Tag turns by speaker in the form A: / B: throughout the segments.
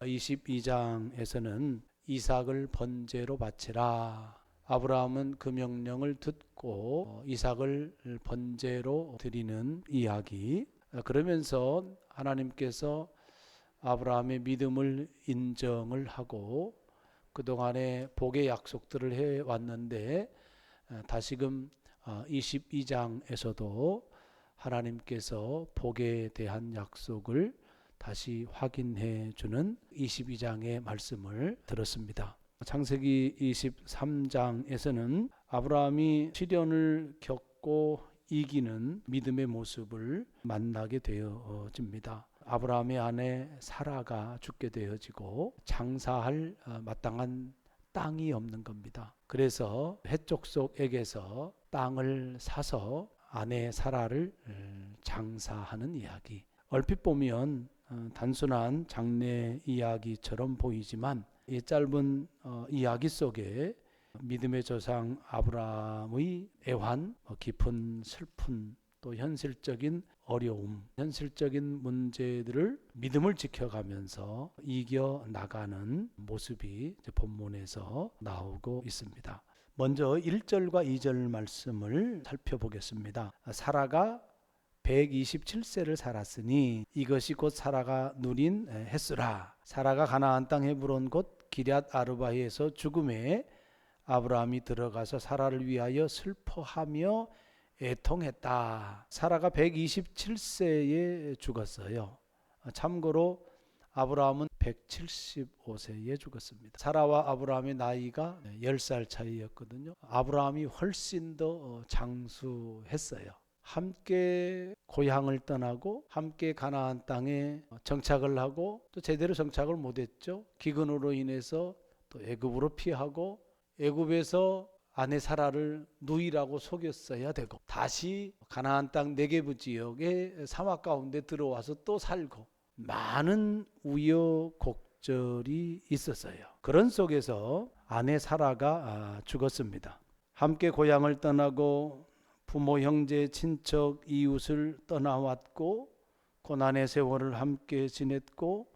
A: 22장에서는 이삭을 번제로 바치라. 아브라함은 그 명령을 듣고 이삭을 번제로 드리는 이야기. 그러면서 하나님께서 아브라함의 믿음을 인정을 하고 그동안에 복의 약속들을 해왔는데 다시금 22장에서도 하나님께서 복에 대한 약속을 다시 확인해 주는 22장의 말씀을 들었습니다. 창세기 23장에서는 아브라함이 시련을 겪고 이기는 믿음의 모습을 만나게 되어집니다. 아브라함의 아내 사라가 죽게 되어지고 장사할 마땅한 땅이 없는 겁니다. 그래서 해족속에게서 땅을 사서 아내 사라를 장사하는 이야기. 얼핏 보면 단순한 장래 이야기처럼 보이지만 이 짧은 이야기 속에 믿음의 조상 아브라함의 애환, 깊은 슬픔, 또 현실적인 어려움, 현실적인 문제들을 믿음을 지켜가면서 이겨나가는 모습이 본문에서 나오고 있습니다. 먼저 1절과 2절 말씀을 살펴보겠습니다. 사라가 127세를 살았으니 이것이 곧 사라가 누린 햇수라. 사라가 가나안 땅 헤브론 곧 기럇 아르바에서 죽음에 아브라함이 들어가서 사라를 위하여 슬퍼하며 애통했다. 사라가 127세에 죽었어요. 참고로 아브라함은 175세에 죽었습니다. 사라와 아브라함의 나이가 10살 차이였거든요. 아브라함이 훨씬 더 장수했어요. 함께 고향을 떠나고 함께 가나안 땅에 정착을 하고 또 제대로 정착을 못했죠. 기근으로 인해서 또 애굽으로 피하고 애굽에서 아내 사라를 누이라고 속였어야 되고 다시 가나안 땅 네게브 지역의 사막 가운데 들어와서 또 살고 많은 우여곡절이 있었어요. 그런 속에서 아내 사라가 죽었습니다. 함께 고향을 떠나고 부모, 형제, 친척, 이웃을 떠나왔고 고난의 세월을 함께 지냈고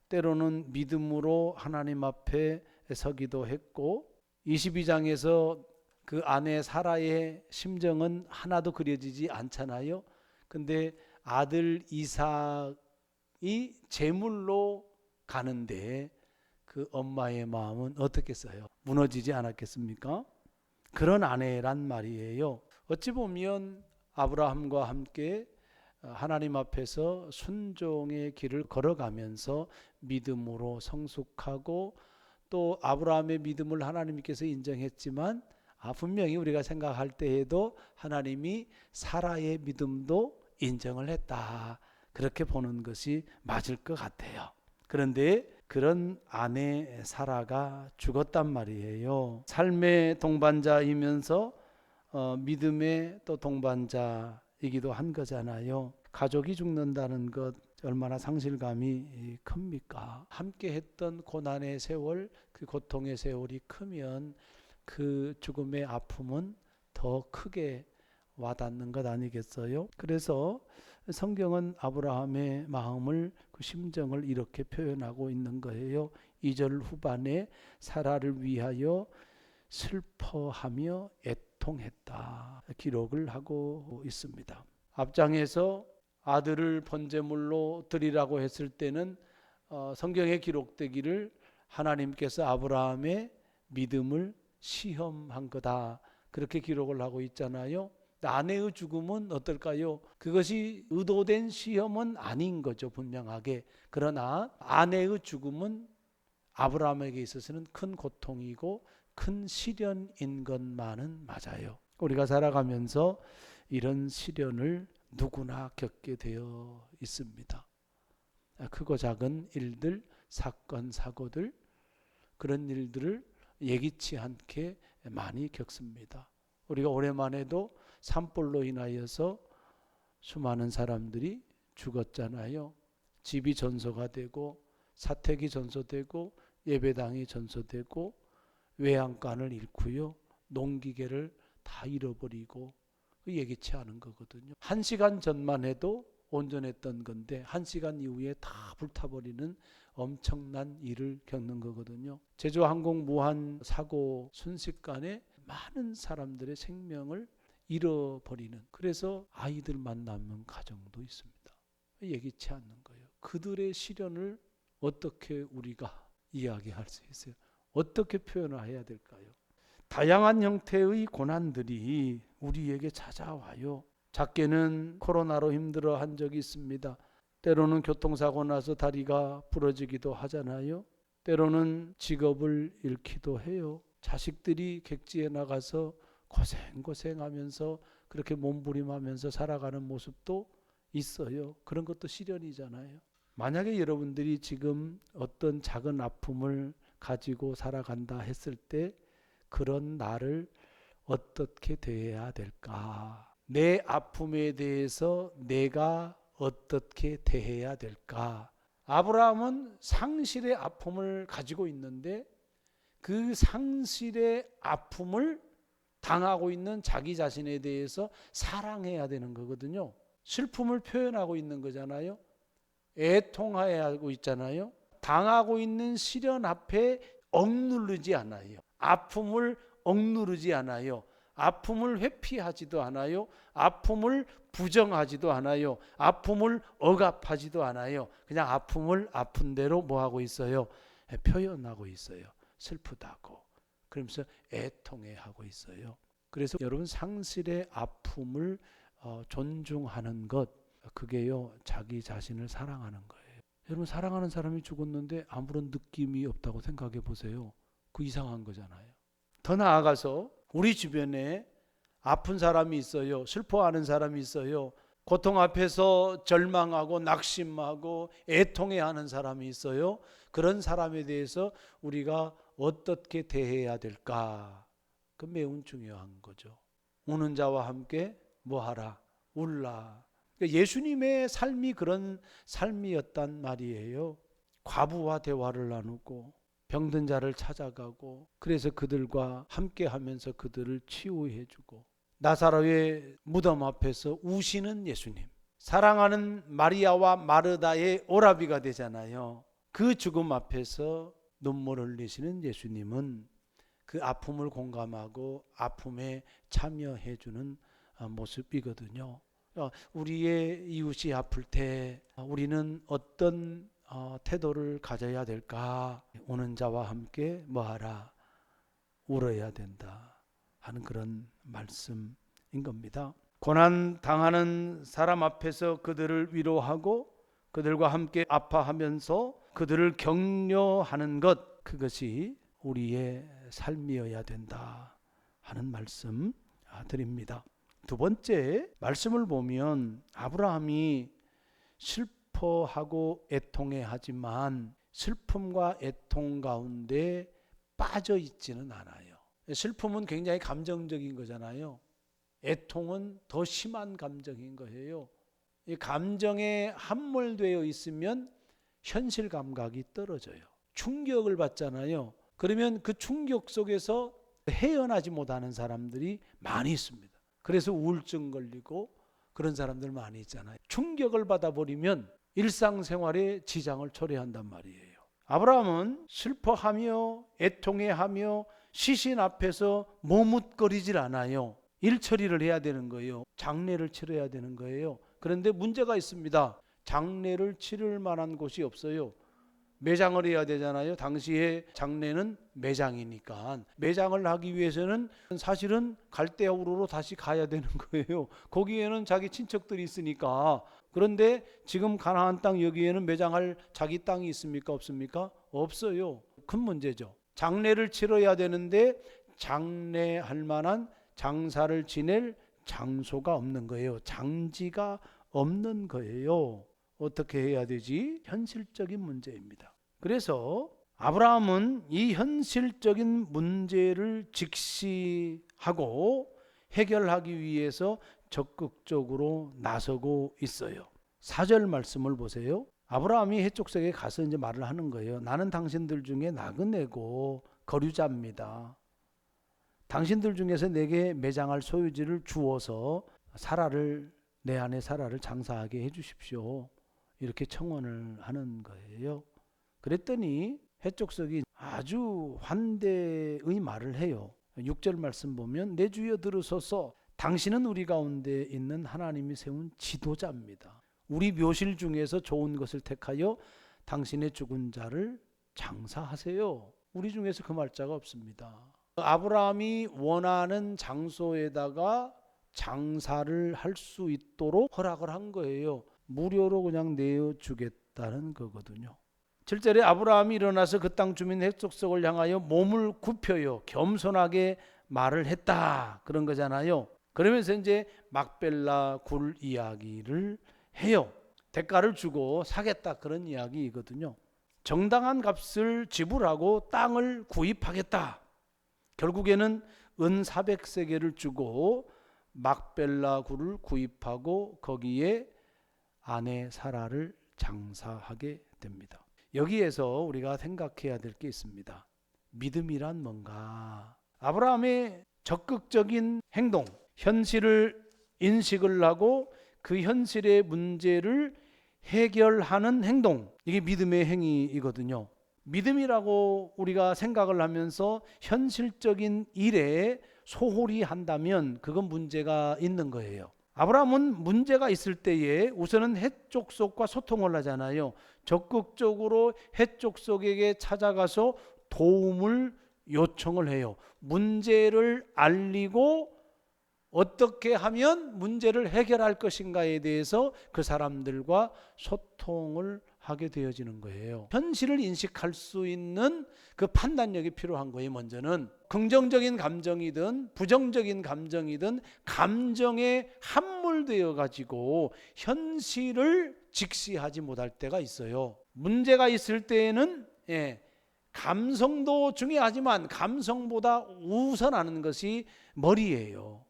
A: 때로는 믿음으로 하나님 앞에 서기도 했고 22장에서 그 아내 사라의 심정은 하나도 그려지지 않잖아요. 근데 아들 이삭이 제물로 가는데 그 엄마의 마음은 어떻겠어요? 무너지지 않았겠습니까? 그런 아내란 말이에요. 어찌 보면 아브라함과 함께 하나님 앞에서 순종의 길을 걸어가면서 믿음으로 성숙하고 또 아브라함의 믿음을 하나님께서 인정했지만 분명히 우리가 생각할 때에도 하나님이 사라의 믿음도 인정을 했다. 그렇게 보는 것이 맞을 것 같아요. 그런데 그런 아내 사라가 죽었단 말이에요. 삶의 동반자이면서 믿음의 또 동반자이기도 한 거잖아요. 가족이 죽는다는 것 얼마나 상실감이 큽니까? 함께 했던 고난의 세월, 그 고통의 세월이 크면 그 죽음의 아픔은 더 크게 와닿는 것 아니겠어요? 그래서 성경은 아브라함의 마음을, 그 심정을 이렇게 표현하고 있는 거예요. 2절 후반에 사라를 위하여 슬퍼하며 애통했다 기록을 하고 있습니다. 앞장에서 아들을 번제물로 드리라고 했을 때는 성경에 기록되기를 하나님께서 아브라함의 믿음을 시험한 거다 그렇게 기록을 하고 있잖아요. 아내의 죽음은 어떨까요? 그것이 의도된 시험은 아닌 거죠, 분명하게. 그러나 아내의 죽음은 아브라함에게 있어서는 큰 고통이고 큰 시련인 것만은 맞아요. 우리가 살아가면서 이런 시련을 누구나 겪게 되어 있습니다. 크고 작은 일들, 사건, 사고들, 그런 일들을 예기치 않게 많이 겪습니다. 우리가 올해만해도 산불로 인하여서 수많은 사람들이 죽었잖아요. 집이 전소가 되고 사택이 전소되고 예배당이 전소되고 외양간을 잃고요. 농기계를 다 잃어버리고 예기치 않은 거거든요. 1시간 전만 해도 온전했던 건데 1시간 이후에 다 불타버리는 엄청난 일을 겪는 거거든요. 제주항공 무한 사고 순식간에 많은 사람들의 생명을 잃어버리는, 그래서 아이들만 남는 가정도 있습니다. 예기치 않는 거예요. 그들의 시련을 어떻게 우리가 이야기할 수 있어요? 어떻게 표현을 해야 될까요? 다양한 형태의 고난들이 우리에게 찾아와요. 작게는 코로나로 힘들어한 적이 있습니다. 때로는 교통사고 나서 다리가 부러지기도 하잖아요. 때로는 직업을 잃기도 해요. 자식들이 객지에 나가서 고생하면서 그렇게 몸부림하면서 살아가는 모습도 있어요. 그런 것도 시련이잖아요. 만약에 여러분들이 지금 어떤 작은 아픔을 가지고 살아간다 했을 때 그런 나를 어떻게 대해야 될까? 내 아픔에 대해서 내가 어떻게 대해야 될까? 아브라함은 상실의 아픔을 가지고 있는데 그 상실의 아픔을 당하고 있는 자기 자신에 대해서 사랑해야 되는 거거든요. 슬픔을 표현하고 있는 거잖아요. 애통하고 있잖아요. 당하고 있는 시련 앞에 억누르지 않아요. 아픔을 억누르지 않아요. 아픔을 회피하지도 않아요. 아픔을 부정하지도 않아요. 아픔을 억압하지도 않아요. 그냥 아픔을 아픈 대로 뭐하고 있어요? 표현하고 있어요. 슬프다고. 그러면서 애통해하고 있어요. 그래서 여러분 상실의 아픔을 존중하는 것, 그게요 자기 자신을 사랑하는 거예요. 여러분 사랑하는 사람이 죽었는데 아무런 느낌이 없다고 생각해 보세요. 그 이상한 거잖아요. 더 나아가서 우리 주변에 아픈 사람이 있어요. 슬퍼하는 사람이 있어요. 고통 앞에서 절망하고 낙심하고 애통해하는 사람이 있어요. 그런 사람에 대해서 우리가 어떻게 대해야 될까? 그 매우 중요한 거죠. 우는 자와 함께 뭐하라? 울라. 예수님의 삶이 그런 삶이었단 말이에요. 과부와 대화를 나누고 병든 자를 찾아가고, 그래서 그들과 함께 하면서 그들을 치유해 주고, 나사로의 무덤 앞에서 우시는 예수님, 사랑하는 마리아와 마르다의 오라비가 되잖아요. 그 죽음 앞에서 눈물 흘리시는 예수님은 그 아픔을 공감하고 아픔에 참여해 주는 모습이거든요. 우리의 이웃이 아플 때 우리는 어떤 태도를 가져야 될까? 우는 자와 함께 뭐하라? 울어야 된다 하는 그런 말씀인 겁니다. 고난 당하는 사람 앞에서 그들을 위로하고 그들과 함께 아파하면서 그들을 격려하는 것, 그것이 우리의 삶이어야 된다 하는 말씀 드립니다. 두 번째 말씀을 보면 아브라함이 슬퍼하고 애통해하지만 슬픔과 애통 가운데 빠져 있지는 않아요. 슬픔은 굉장히 감정적인 거잖아요. 애통은 더 심한 감정인 거예요. 이 감정에 함몰되어 있으면 현실 감각이 떨어져요. 충격을 받잖아요. 그러면 그 충격 속에서 헤어나지 못하는 사람들이 많이 있습니다. 그래서 우울증 걸리고 그런 사람들 많이 있잖아요. 충격을 받아버리면 일상생활에 지장을 초래한단 말이에요. 아브라함은 슬퍼하며 애통해하며 시신 앞에서 머뭇거리질 않아요. 일 처리를 해야 되는 거예요. 장례를 치러야 되는 거예요. 그런데 문제가 있습니다. 장례를 치를 만한 곳이 없어요. 매장을 해야 되잖아요. 당시에 장례는 매장이니까 매장을 하기 위해서는 사실은 갈대우르로 다시 가야 되는 거예요. 거기에는 자기 친척들이 있으니까. 그런데 지금 가나안 땅 여기에는 매장할 자기 땅이 있습니까? 없습니까? 없어요. 큰 문제죠. 장례를 치러야 되는데 장례할 만한 장사를 지낼 장소가 없는 거예요. 장지가 없는 거예요. 어떻게 해야 되지? 현실적인 문제입니다. 그래서 아브라함은 이 현실적인 문제를 직시하고 해결하기 위해서 적극적으로 나서고 있어요. 4절 말씀을 보세요. 아브라함이 해족속에 가서 이제 말을 하는 거예요. 나는 당신들 중에 나그네고 거류자입니다. 당신들 중에서 내게 매장할 소유지를 주어서 사라를 내 아내 사라를 장사하게 해주십시오. 이렇게 청원을 하는 거예요. 그랬더니 해족석이 아주 환대의 말을 해요. 6절 말씀 보면 내 주여 들으소서, 당신은 우리 가운데 있는 하나님이 세운 지도자입니다. 우리 묘실 중에서 좋은 것을 택하여 당신의 죽은 자를 장사하세요. 우리 중에서 그 말자가 없습니다. 아브라함이 원하는 장소에다가 장사를 할 수 있도록 허락을 한 거예요. 무료로 그냥 내어주겠다는 거거든요. 7절에 아브라함이 일어나서 그 땅 주민 해족석을 향하여 몸을 굽혀요. 겸손하게 말을 했다, 그런 거잖아요. 그러면서 이제 막벨라 굴 이야기를 해요. 대가를 주고 사겠다, 그런 이야기이거든요. 정당한 값을 지불하고 땅을 구입하겠다. 결국에는 은 400세겔을 주고 막벨라 굴을 구입하고 거기에 아내 사라를 장사하게 됩니다. 여기에서 우리가 생각해야 될 게 있습니다. 믿음이란 뭔가? 아브라함의 적극적인 행동, 현실을 인식을 하고 그 현실의 문제를 해결하는 행동, 이게 믿음의 행위이거든요. 믿음이라고 우리가 생각을 하면서 현실적인 일에 소홀히 한다면 그건 문제가 있는 거예요. 아브라함은 문제가 있을 때에 우선은 헷족속과 소통을 하잖아요. 적극적으로 헷족속에게 찾아가서 도움을 요청을 해요. 문제를 알리고 어떻게 하면 문제를 해결할 것인가에 대해서 그 사람들과 소통을 하게 되어지는 거예요. 현실을 인식할 수 있는 그 판단력이 필요한 거예요. 먼저는 긍정적인 감정이든 부정적인 감정이든 감정에 함몰되어 가지고 현실을 직시하지 못할 때가 있어요. 문제가 있을 때에는 감성도 중요하지만 감성보다 우선하는 것이 머리예요.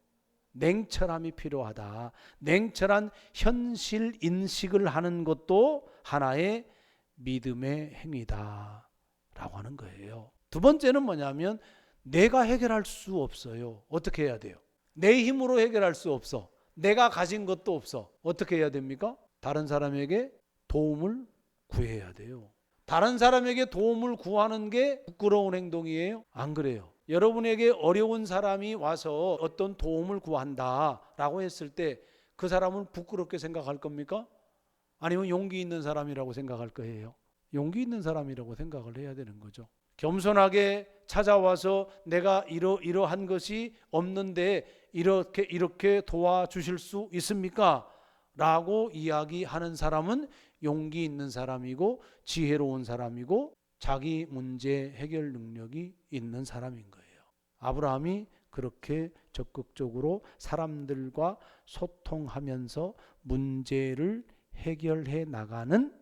A: 냉철함이 필요하다. 냉철한 현실 인식을 하는 것도 하나의 믿음의 행위다 라고 하는 거예요. 두 번째는 뭐냐면 내가 해결할 수 없어요. 어떻게 해야 돼요? 내 힘으로 해결할 수 없어. 내가 가진 것도 없어. 어떻게 해야 됩니까? 다른 사람에게 도움을 구해야 돼요. 다른 사람에게 도움을 구하는 게 부끄러운 행동이에요? 안 그래요. 여러분에게 어려운 사람이 와서 어떤 도움을 구한다라고 했을 때 그 사람을 부끄럽게 생각할 겁니까? 아니면 용기 있는 사람이라고 생각할 거예요? 용기 있는 사람이라고 생각을 해야 되는 거죠. 겸손하게 찾아와서 내가 이러한 것이 없는데 이렇게 도와주실 수 있습니까? 라고 이야기하는 사람은 용기 있는 사람이고 지혜로운 사람이고 자기 문제 해결 능력이 있는 사람인 거예요. 아브라함이 그렇게 적극적으로 사람들과 소통하면서 문제를 해결해 나가는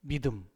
A: 믿음,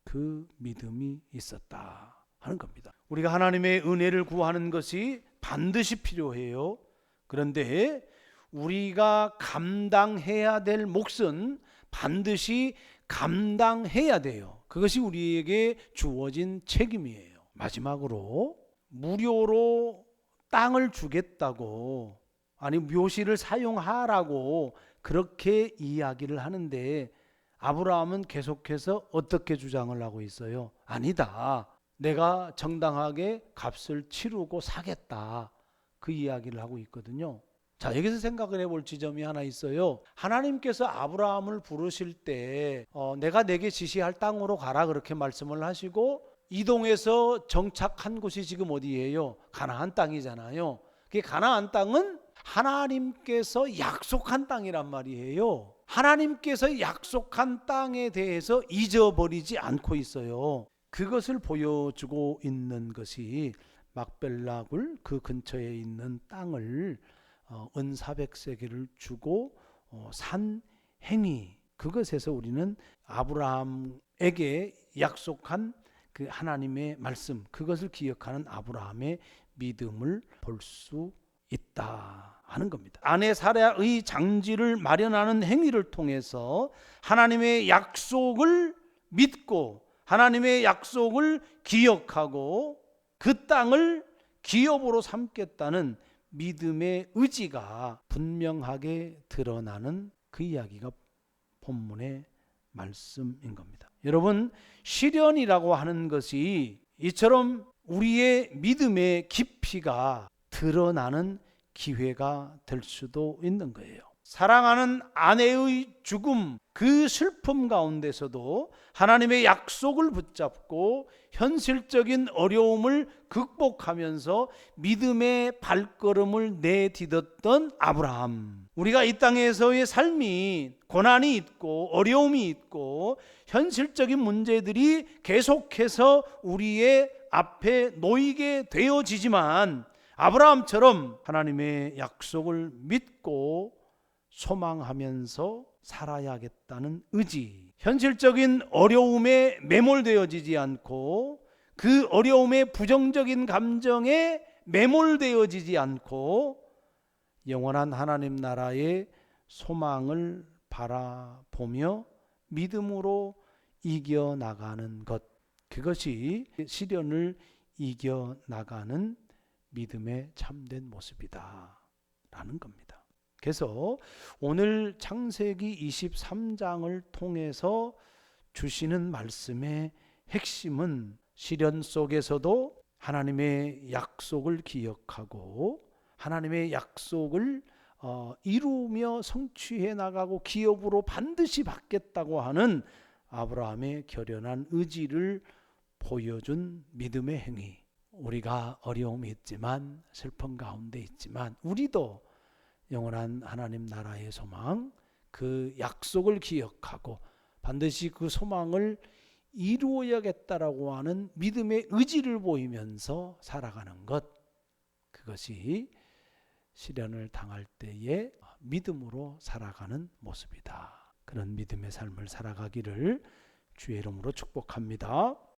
A: 그 믿음이 있었다 하는 겁니다. 우리가 하나님의 은혜를 구하는 것이 반드시 필요해요. 그런데 우리가 감당해야 될 몫은 반드시 감당해야 돼요. 그것이 우리에게 주어진 책임이에요. 마지막으로 무료로 땅을 주겠다고 아니 묘실을 사용하라고 그렇게 이야기를 하는데 아브라함은 계속해서 어떻게 주장을 하고 있어요? 아니다. 내가 정당하게 값을 치르고 사겠다. 그 이야기를 하고 있거든요. 자, 여기서 생각을 해볼 지점이 하나 있어요. 하나님께서 아브라함을 부르실 때 내가 내게 지시할 땅으로 가라 그렇게 말씀을 하시고 이동해서 정착한 곳이 지금 어디예요? 가나안 땅이잖아요. 그 가나안 땅은 하나님께서 약속한 땅이란 말이에요. 하나님께서 약속한 땅에 대해서 잊어버리지 않고 있어요. 그것을 보여주고 있는 것이 막벨라굴 그 근처에 있는 땅을 은 400세겔을 주고 산 행위, 그것에서 우리는 아브라함에게 약속한 그 하나님의 말씀, 그것을 기억하는 아브라함의 믿음을 볼 수 있다 하는 겁니다. 아내 사라의 장지를 마련하는 행위를 통해서 하나님의 약속을 믿고 하나님의 약속을 기억하고 그 땅을 기업으로 삼겠다는 믿음의 의지가 분명하게 드러나는 그 이야기가 본문의 말씀인 겁니다. 여러분, 시련이라고 하는 것이 이처럼 우리의 믿음의 깊이가 드러나는 기회가 될 수도 있는 거예요. 사랑하는 아내의 죽음, 그 슬픔 가운데서도 하나님의 약속을 붙잡고 현실적인 어려움을 극복하면서 믿음의 발걸음을 내딛었던 아브라함. 우리가 이 땅에서의 삶이 고난이 있고 어려움이 있고 현실적인 문제들이 계속해서 우리의 앞에 놓이게 되어지지만 아브라함처럼 하나님의 약속을 믿고 소망하면서 살아야겠다는 의지, 현실적인 어려움에 매몰되어지지 않고 그 어려움의 부정적인 감정에 매몰되어지지 않고 영원한 하나님 나라의 소망을 바라보며 믿음으로 이겨나가는 것, 그것이 시련을 이겨나가는 믿음의 참된 모습이다 라는 겁니다. 그래서 오늘 창세기 23장을 통해서 주시는 말씀의 핵심은 시련 속에서도 하나님의 약속을 기억하고 하나님의 약속을 이루며 성취해 나가고 기업으로 반드시 받겠다고 하는 아브라함의 결연한 의지를 보여준 믿음의 행위. 우리가 어려움이 있지만 슬픔 가운데 있지만 우리도 영원한 하나님 나라의 소망, 그 약속을 기억하고 반드시 그 소망을 이루어야겠다라고 하는 믿음의 의지를 보이면서 살아가는 것, 그것이 시련을 당할 때에 믿음으로 살아가는 모습이다. 그런 믿음의 삶을 살아가기를 주의 이름으로 축복합니다.